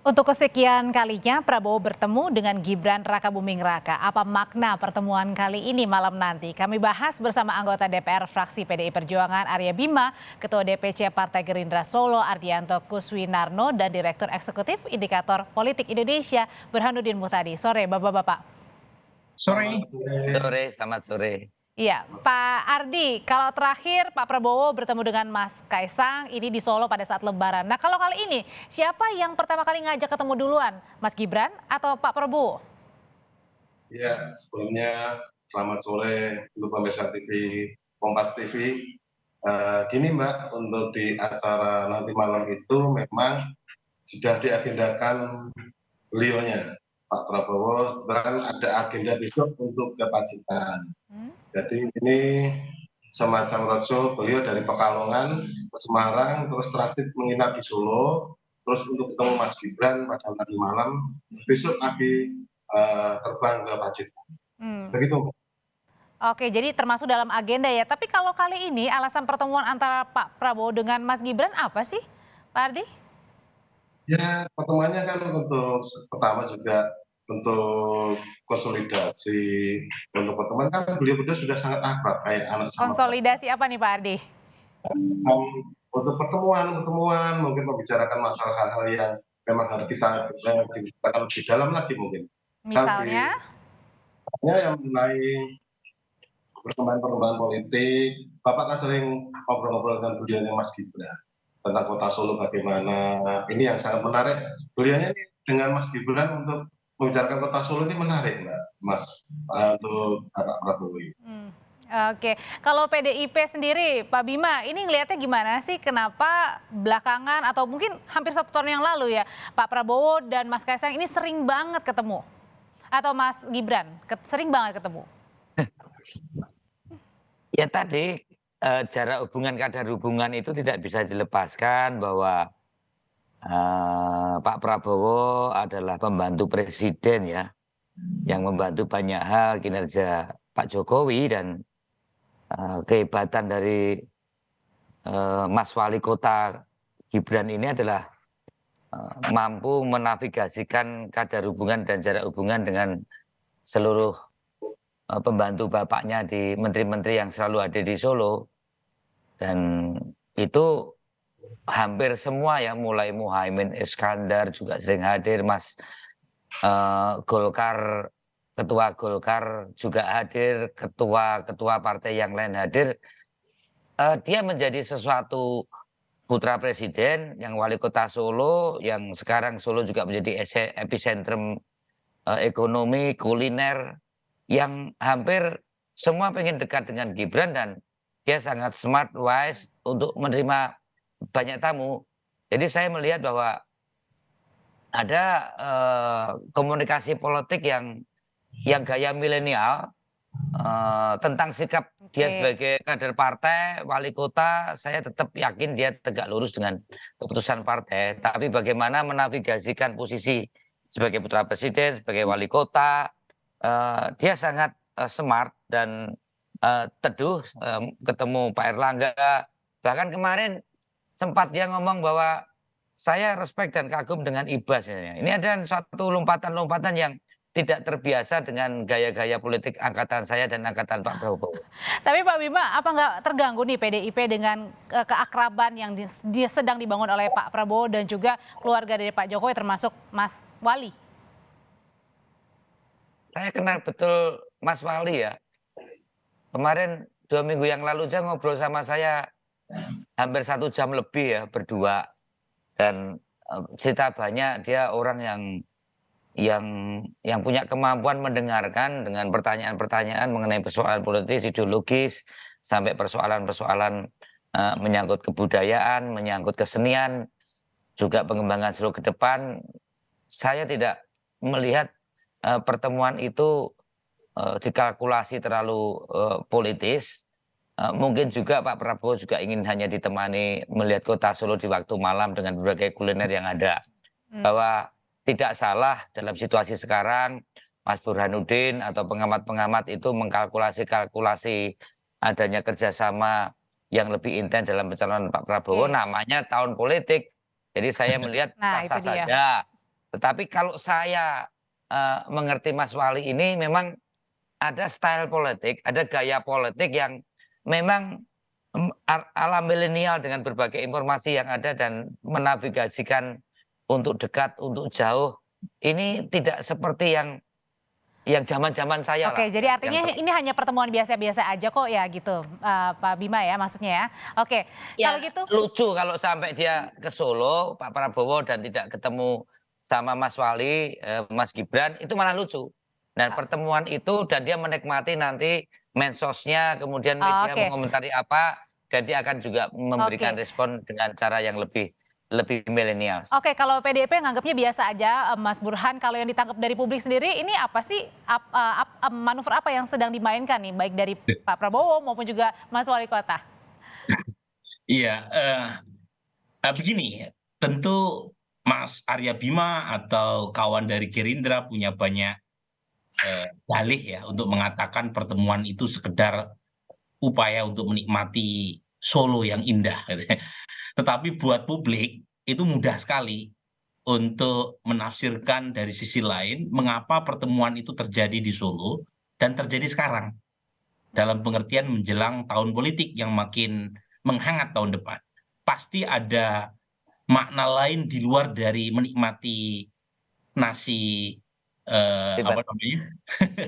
Untuk kesekian kalinya Prabowo bertemu dengan Gibran Rakabuming Raka. Apa makna pertemuan kali ini malam nanti? Kami bahas bersama anggota DPR fraksi PDI Perjuangan Arya Bima, Ketua DPC Partai Gerindra Solo Ardianto Kuswinarno, dan Direktur Eksekutif Indikator Politik Indonesia Burhanuddin Muhtadi. Sore Bapak-Bapak. Sore. Selamat sore. Iya, Pak Ardi, kalau terakhir Pak Prabowo bertemu dengan Mas Kaisang ini di Solo pada saat Lebaran. Nah, kalau kali ini siapa yang pertama kali ngajak ketemu duluan, Mas Gibran atau Pak Prabowo? Ya, sebelumnya selamat sore untuk pemirsa TV Kompas TV. Gini Mbak, untuk di acara nanti malam itu memang sudah diagendakan beliaunya, Pak Prabowo. Sebenarnya ada agenda besok untuk ke Pacitan. Jadi ini semacam roadshow, beliau dari Pekalongan ke Semarang, terus transit menginap di Solo, terus untuk ketemu Mas Gibran pada nanti malam, besok lagi terbang ke Pacitan. Begitu. Oke, jadi termasuk dalam agenda ya. Tapi kalau kali ini alasan pertemuan antara Pak Prabowo dengan Mas Gibran apa sih, Pak Ardi? Ya, pertemuannya kan untuk pertama juga untuk konsolidasi. Untuk pertemuan kan beliau berdua sudah sangat akrab kayak anak sama Konsolidasi apa nih Pak Ardi? untuk pertemuan mungkin membicarakan masalah hal-hal yang memang harus kita bicarakan lebih dalam lagi mungkin. Misalnya? Yang mengenai perkembangan politik, Bapak kan sering ngobrol-ngobrol dengan beliaunya Mas Gibran tentang kota Solo bagaimana. Ini yang sangat menarik. Beliaunya ini dengan Mas Gibran untuk membicarakan kota Solo ini menarik, Mbak, Mas, untuk Bapak Prabowo. Oke, kalau PDIP sendiri, Pak Bima, ini ngelihatnya gimana sih? Kenapa belakangan atau mungkin hampir 1 tahun yang lalu ya, Pak Prabowo dan Mas Kaisang ini sering banget ketemu? Atau Mas Gibran, sering banget ketemu? Ya tadi jarak hubungan, kadar hubungan itu tidak bisa dilepaskan bahwa Pak Prabowo adalah pembantu presiden ya, yang membantu banyak hal kinerja Pak Jokowi, dan kehebatan dari Mas Wali Kota Gibran ini adalah mampu menavigasikan kadar hubungan dan jarak hubungan dengan seluruh pembantu bapaknya di menteri-menteri yang selalu ada di Solo. Dan itu hampir semua ya, mulai Muhaimin Iskandar juga sering hadir, Mas Golkar, ketua Golkar juga hadir, ketua partai yang lain hadir. Dia menjadi sesuatu putra presiden, yang wali kota Solo, yang sekarang Solo juga menjadi epicentrum ekonomi, kuliner, yang hampir semua pengen dekat dengan Gibran, dan dia sangat smart, wise untuk menerima banyak tamu. Jadi saya melihat bahwa ada komunikasi politik yang gaya milenial tentang sikap dia sebagai kader partai, wali kota. Saya tetap yakin dia tegak lurus dengan keputusan partai. Tapi bagaimana menavigasikan posisi sebagai putra presiden, sebagai wali kota, dia sangat smart dan teduh. Ketemu Pak Erlangga, bahkan kemarin sempat dia ngomong bahwa saya respect dan kagum dengan Ibas. Ini ada suatu lompatan-lompatan yang tidak terbiasa dengan gaya-gaya politik angkatan saya dan angkatan Pak Prabowo. Tapi Pak Bima, apa nggak terganggu nih PDIP dengan keakraban yang sedang dibangun oleh Pak Prabowo dan juga keluarga dari Pak Jokowi termasuk Mas Wali? Saya kenal betul Mas Wali ya. Kemarin 2 minggu yang lalu saya ngobrol sama saya hampir 1 jam lebih ya, berdua. Dan cerita banyak, dia orang yang punya kemampuan mendengarkan dengan pertanyaan-pertanyaan mengenai persoalan politis, ideologis, sampai persoalan-persoalan menyangkut kebudayaan, menyangkut kesenian, juga pengembangan Solo ke depan. Saya tidak melihat pertemuan itu dikalkulasi terlalu politis. Mungkin juga Pak Prabowo juga ingin hanya ditemani melihat kota Solo di waktu malam dengan berbagai kuliner yang ada. Bahwa tidak salah dalam situasi sekarang Mas Burhanuddin atau pengamat-pengamat itu mengkalkulasi adanya kerjasama yang lebih intens dalam pencalonan Pak Prabowo. Namanya tahun politik. Jadi saya melihat sah-sah saja. Tetapi kalau saya mengerti Mas Wali ini memang ada style politik, ada gaya politik yang memang ala milenial dengan berbagai informasi yang ada dan menavigasikan untuk dekat, untuk jauh. Ini tidak seperti yang zaman-zaman saya lah. Oke, jadi artinya ini hanya pertemuan biasa-biasa aja kok ya gitu, Pak Bima ya maksudnya ya. Oke, Ya, kalau gitu lucu kalau sampai dia ke Solo, Pak Prabowo dan tidak ketemu sama Mas Wali, Mas Gibran, itu malah lucu. Dan pertemuan itu dan dia menikmati nanti medsosnya, kemudian media oke. mengomentari apa, dan dia akan juga memberikan respon dengan cara yang lebih milenial. Oke, kalau PDIP nganggapnya biasa aja, Mas Burhan. Kalau yang ditangkap dari publik sendiri, ini apa sih manuver apa yang sedang dimainkan nih, baik dari Pak Prabowo maupun juga Mas Wali Kota? Iya, begini, tentu Mas Arya Bima atau kawan dari Gerindra punya banyak dalih ya untuk mengatakan pertemuan itu sekedar upaya untuk menikmati Solo yang indah. Tetapi buat publik itu mudah sekali untuk menafsirkan dari sisi lain mengapa pertemuan itu terjadi di Solo dan terjadi sekarang dalam pengertian menjelang tahun politik yang makin menghangat tahun depan. Pasti ada makna lain di luar dari menikmati nasi apa namanya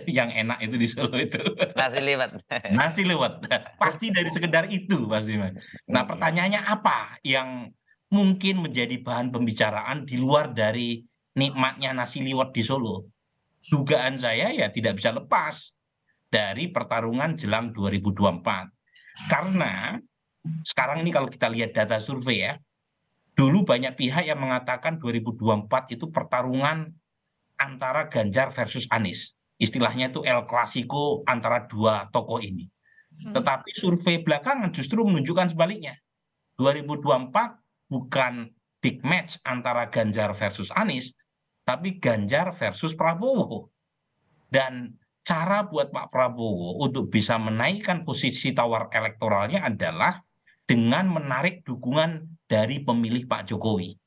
yang enak itu di Solo itu. Nasi liwet. Nasi liwet. Pasti dari sekedar itu pasti. Nah, pertanyaannya apa yang mungkin menjadi bahan pembicaraan di luar dari nikmatnya nasi liwet di Solo? Dugaan saya ya tidak bisa lepas dari pertarungan jelang 2024. Karena sekarang ini kalau kita lihat data survei ya, dulu banyak pihak yang mengatakan 2024 itu pertarungan antara Ganjar versus Anies. Istilahnya itu El Clasico antara dua tokoh ini. Tetapi survei belakangan justru menunjukkan sebaliknya. 2024 bukan big match antara Ganjar versus Anies, tapi Ganjar versus Prabowo. Dan cara buat Pak Prabowo untuk bisa menaikkan posisi tawar elektoralnya adalah dengan menarik dukungan dari pemilih Pak Jokowi.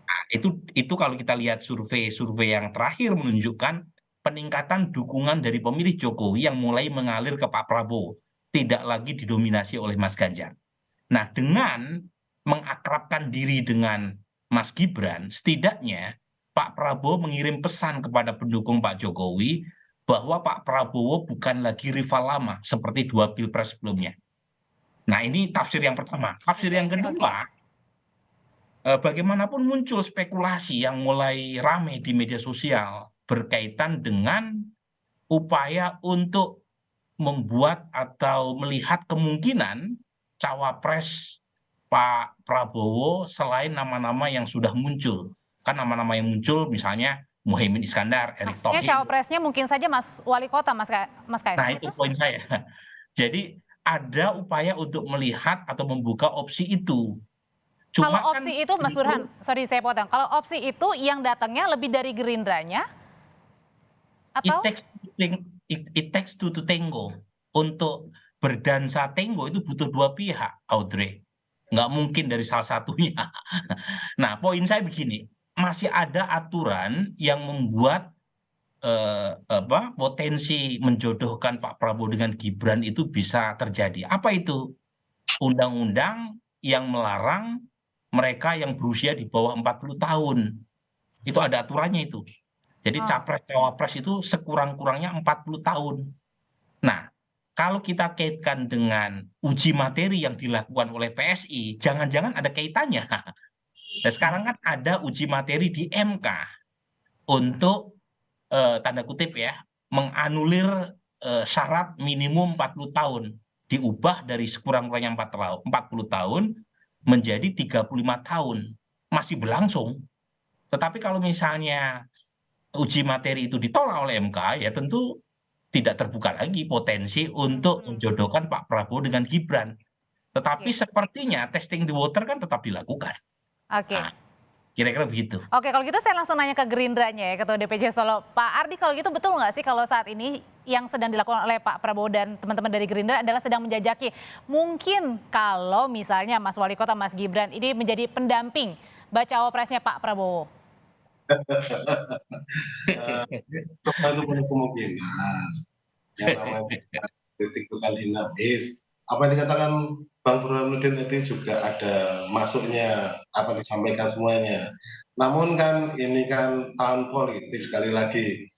Nah, itu kalau kita lihat survei yang terakhir menunjukkan peningkatan dukungan dari pemilih Jokowi yang mulai mengalir ke Pak Prabowo, tidak lagi didominasi oleh Mas Ganjar. Nah, dengan mengakrabkan diri dengan Mas Gibran, setidaknya Pak Prabowo mengirim pesan kepada pendukung Pak Jokowi bahwa Pak Prabowo bukan lagi rival lama seperti 2 pilpres sebelumnya. Nah, ini tafsir yang pertama. Tafsir yang kedua, bagaimanapun muncul spekulasi yang mulai ramai di media sosial berkaitan dengan upaya untuk membuat atau melihat kemungkinan cawapres Pak Prabowo selain nama-nama yang sudah muncul. Kan nama-nama yang muncul misalnya Muhaimin Iskandar, Erick Maksudnya Thohir. cawapresnya mungkin saja Mas Wali Kota, Mas Kaisang. Nah, itu poin saya. Jadi ada upaya untuk melihat atau membuka opsi itu. Kalau opsi itu, Mas Burhan, sorry saya potong. Kalau opsi itu yang datangnya lebih dari Gerindranya? Atau? It takes two to tango. Untuk berdansa tango itu butuh dua pihak, Audrey. Nggak mungkin dari salah satunya. Nah, poin saya begini. Masih ada aturan yang membuat potensi menjodohkan Pak Prabowo dengan Gibran itu bisa terjadi. Apa itu? Undang-undang yang melarang mereka yang berusia di bawah 40 tahun. Itu ada aturannya itu. Jadi capres-cawapres itu sekurang-kurangnya 40 tahun. Nah, kalau kita kaitkan dengan uji materi yang dilakukan oleh PSI, jangan-jangan ada kaitannya. Dan sekarang kan ada uji materi di MK untuk tanda kutip ya, menganulir syarat minimum 40 tahun. Diubah dari sekurang-kurangnya 40 tahun menjadi 35 tahun. Masih berlangsung. Tetapi kalau misalnya uji materi itu ditolak oleh MK, ya tentu tidak terbuka lagi potensi untuk menjodohkan Pak Prabowo dengan Gibran. Tetapi sepertinya testing the water kan tetap dilakukan. Oke. Nah, kira-kira begitu. Oke, kalau gitu saya langsung nanya ke Gerindranya ya, Ketua DPC Solo. Pak Ardi, kalau gitu betul nggak sih kalau saat ini yang sedang dilakukan oleh Pak Prabowo dan teman-teman dari Gerindra adalah sedang menjajaki mungkin kalau misalnya Mas Wali Kota, Mas Gibran ini menjadi pendamping bacawa presnya Pak Prabowo? Semua itu punya kemungkinan. Yang namanya politik itu kan dinamis. Apa yang dikatakan Bang Burhanuddin tadi juga ada masuknya apa disampaikan semuanya. Namun kan ini kan tahun politik sekali lagi.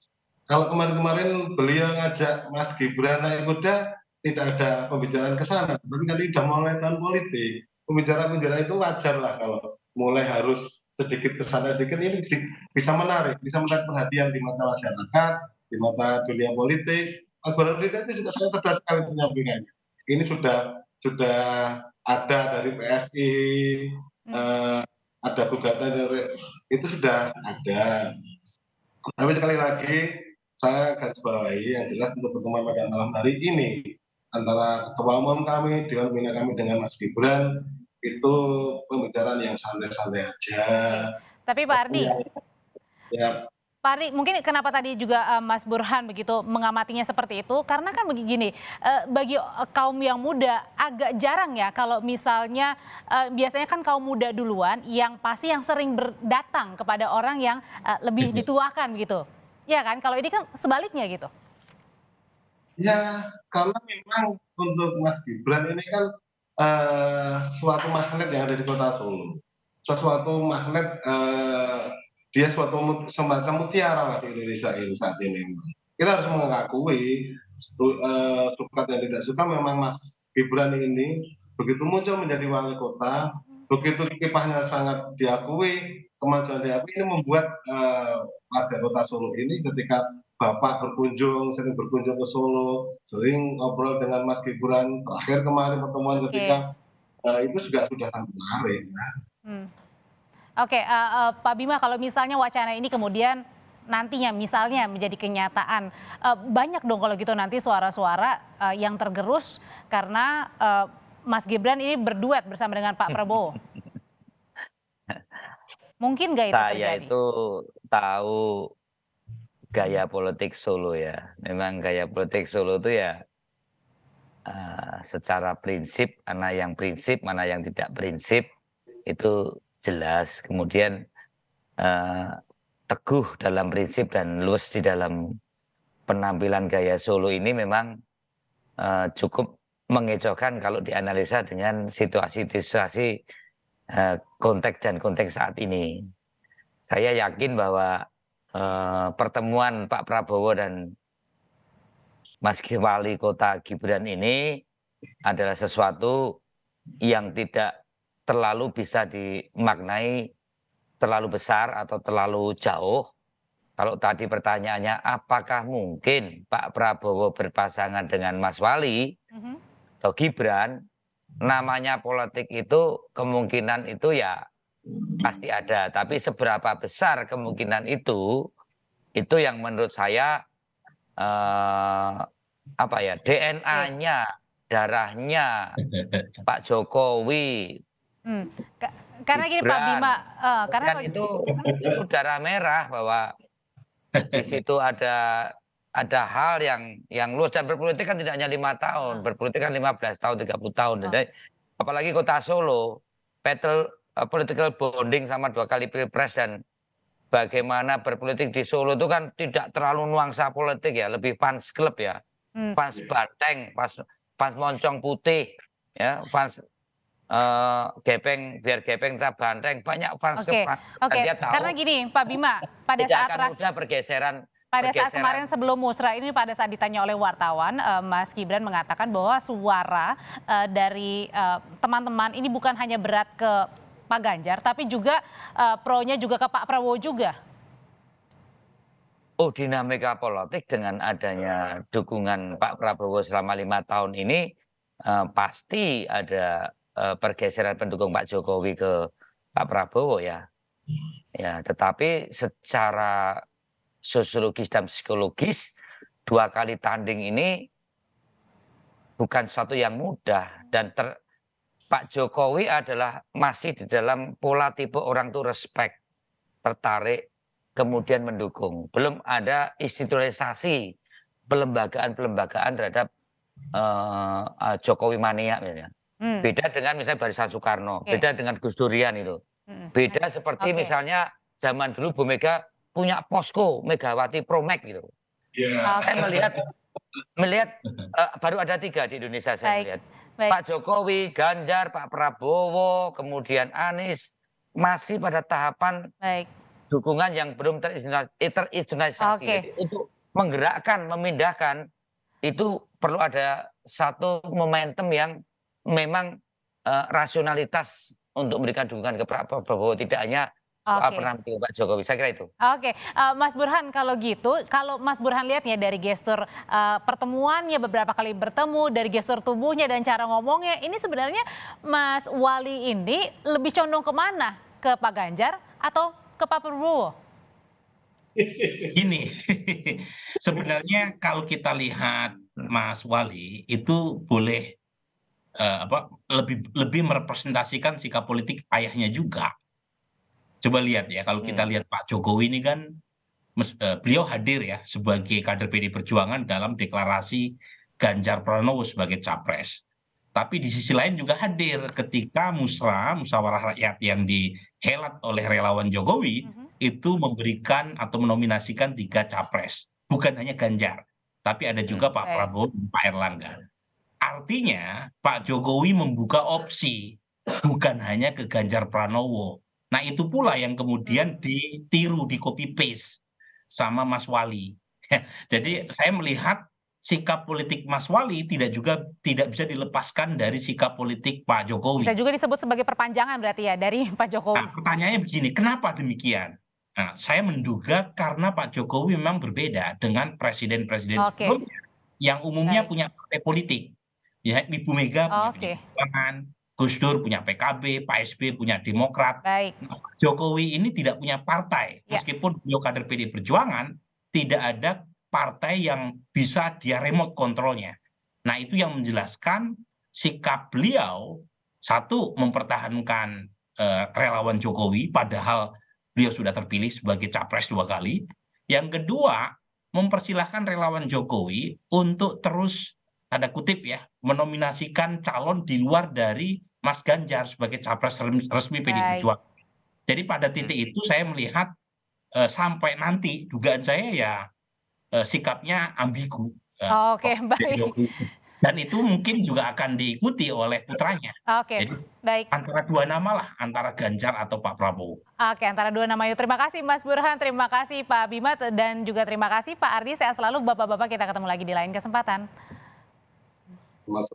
Kalau kemarin-kemarin beliau ngajak Mas Gibran naik kuda, tidak ada pembicaraan ke sana. Tapi kali udah mulai tahun politik, pembicaraan-pembicaraan itu wajar lah kalau mulai harus sedikit ke sana sedikit ini bisa menarik perhatian di mata masyarakat, di mata dunia politik. Mas Burhanuddin itu sudah sangat cerdas sekali penyampaiannya. Ini sudah ada dari PSI, ada gugatan dari itu sudah ada. Tapi sekali lagi saya garis bawahi yang jelas untuk pertemuan pada malam hari ini antara ketua umum kami, dewan pembina kami dengan Mas Gibran itu pembicaraan yang santai-santai aja. Tapi Pak Ardi, Ya, Pak Ardi, mungkin kenapa tadi juga Mas Burhan begitu mengamatinya seperti itu, karena kan begini, bagi kaum yang muda agak jarang ya kalau misalnya biasanya kan kaum muda duluan yang pasti yang sering berdatang kepada orang yang lebih dituakan begitu. Ya kan, kalau ini kan sebaliknya gitu. ya karena memang untuk Mas Gibran ini kan suatu magnet yang ada di kota Solo. Suatu magnet dia semacam mutiara lah di Indonesia ini saat ini. Kita harus mengakui suka dan tidak suka memang Mas Gibran ini begitu muncul menjadi wali kota, begitu kiprahnya sangat diakui, kemajuan diakui ini membuat warga kota Solo ini ketika Bapak sering berkunjung ke Solo, sering ngobrol dengan Mas Gibran, terakhir kemarin pertemuan ketika itu juga sudah sangat menarik. Ya. Oke, Pak Bima, kalau misalnya wacana ini kemudian nantinya misalnya menjadi kenyataan, banyak dong kalau gitu nanti suara-suara yang tergerus karena Mas Gibran ini berduet bersama dengan Pak Prabowo. Mungkin nggak itu terjadi? Saya itu tahu gaya politik Solo ya. Memang gaya politik Solo itu ya secara prinsip, mana yang prinsip, mana yang tidak prinsip, itu jelas. Kemudian teguh dalam prinsip dan luwes di dalam penampilan gaya Solo ini memang cukup mengecohkan kalau dianalisa dengan situasi-situasi konteks dan konteks saat ini. Saya yakin bahwa pertemuan Pak Prabowo dan Mas Wali Kota Gibran ini adalah sesuatu yang tidak terlalu bisa dimaknai terlalu besar atau terlalu jauh. Kalau tadi pertanyaannya apakah mungkin Pak Prabowo berpasangan dengan Mas Wali atau Gibran, namanya politik itu kemungkinan itu ya pasti ada. Tapi seberapa besar kemungkinan itu yang menurut saya apa ya, DNA-nya, darahnya Pak Jokowi. Karena gini Pak Bima, karena itu darah merah bahwa di situ ada hal yang luas dan berpolitik kan tidak hanya 5 tahun, berpolitik kan 15 tahun, 30 tahun. Jadi apalagi kota Solo, political bonding sama 2 kali pilpres dan bagaimana berpolitik di Solo itu kan tidak terlalu nuansa politik ya, lebih fans club ya, fans Banteng, fans Moncong Putih, ya, fans biar gepeng tak Banteng, banyak fans club. Oke. Karena gini Pak Bima, pada saat mudah pergeseran. Pada saat kemarin sebelum musrah ini pada saat ditanya oleh wartawan, Mas Gibran mengatakan bahwa suara dari teman-teman ini bukan hanya berat ke Pak Ganjar, tapi juga pro-nya juga ke Pak Prabowo juga. Oh, dinamika politik dengan adanya dukungan Pak Prabowo selama 5 tahun ini pasti ada pergeseran pendukung Pak Jokowi ke Pak Prabowo ya. Ya, tetapi secara sosiologis dan psikologis 2 kali tanding ini bukan sesuatu yang mudah dan Pak Jokowi adalah masih di dalam pola tipe orang tuh respect, tertarik, kemudian mendukung. Belum ada institusionalisasi pelembagaan terhadap Jokowi mania misalnya. Beda dengan misalnya Barisan Soekarno, beda dengan Gus Durian itu. Beda seperti misalnya zaman dulu Bu Mega punya posko Megawati Promek gitu. Iya. Saya melihat baru ada 3 di Indonesia saya Baik, melihat. baik. Pak Jokowi, Ganjar, Pak Prabowo, kemudian Anies masih pada tahapan Baik. dukungan yang belum terinstitusionalisasi. Oke. Jadi untuk menggerakkan, memindahkan itu perlu ada satu momentum yang memang rasionalitas untuk memberikan dukungan ke Pak Prabowo, tidak hanya soal Oke. penampilan Pak Jokowi. Saya kira itu. Oke, Mas Burhan kalau gitu, kalau Mas Burhan lihat ya dari gestur pertemuannya beberapa kali bertemu, dari gestur tubuhnya dan cara ngomongnya, ini sebenarnya Mas Wali ini lebih condong kemana? Ke Pak Ganjar atau ke Pak Prabowo? Ini sebenarnya kalau kita lihat Mas Wali itu boleh lebih merepresentasikan sikap politik ayahnya juga. Coba lihat ya, kalau kita lihat Pak Jokowi ini kan beliau hadir ya sebagai kader PD Perjuangan dalam deklarasi Ganjar Pranowo sebagai capres. Tapi di sisi lain juga hadir ketika musyawarah rakyat yang dihelat oleh relawan Jokowi itu memberikan atau menominasikan 3 capres. Bukan hanya Ganjar, tapi ada juga Pak Prabowo dan Pak Erlangga. Artinya Pak Jokowi membuka opsi bukan hanya ke Ganjar Pranowo. Nah itu pula yang kemudian ditiru, di copy paste sama Mas Wali. Jadi saya melihat sikap politik Mas Wali tidak bisa dilepaskan dari sikap politik Pak Jokowi. Bisa juga disebut sebagai perpanjangan berarti ya dari Pak Jokowi. Nah, pertanyaannya begini, kenapa demikian? Nah, saya menduga karena Pak Jokowi memang berbeda dengan presiden-presiden sebelumnya yang umumnya punya partai politik. Ya, Ibu Mega punya Oke. Perjuangan, Gus Dur punya PKB, Pak SBY punya Demokrat. Baik. Nah, Pak Jokowi ini tidak punya partai, meskipun beliau kader PD Perjuangan, tidak ada partai yang bisa dia remote kontrolnya. Nah itu yang menjelaskan sikap beliau, satu mempertahankan relawan Jokowi, padahal beliau sudah terpilih sebagai capres 2 kali. Yang kedua, mempersilahkan relawan Jokowi untuk terus, tanda kutip ya, menominasikan calon di luar dari Mas Ganjar sebagai capres resmi PD Perjuangan. Jadi pada titik itu saya melihat sampai nanti dugaan saya ya sikapnya ambigu. Oke, baik. Dan itu mungkin juga akan diikuti oleh putranya. Oke, Jadi baik. antara 2 nama lah, antara Ganjar atau Pak Prabowo. Oke, antara 2 nama itu. Terima kasih Mas Burhan, terima kasih Pak Bima, dan juga terima kasih Pak Ardi. Sehat selalu Bapak-bapak, kita ketemu lagi di lain kesempatan. Mas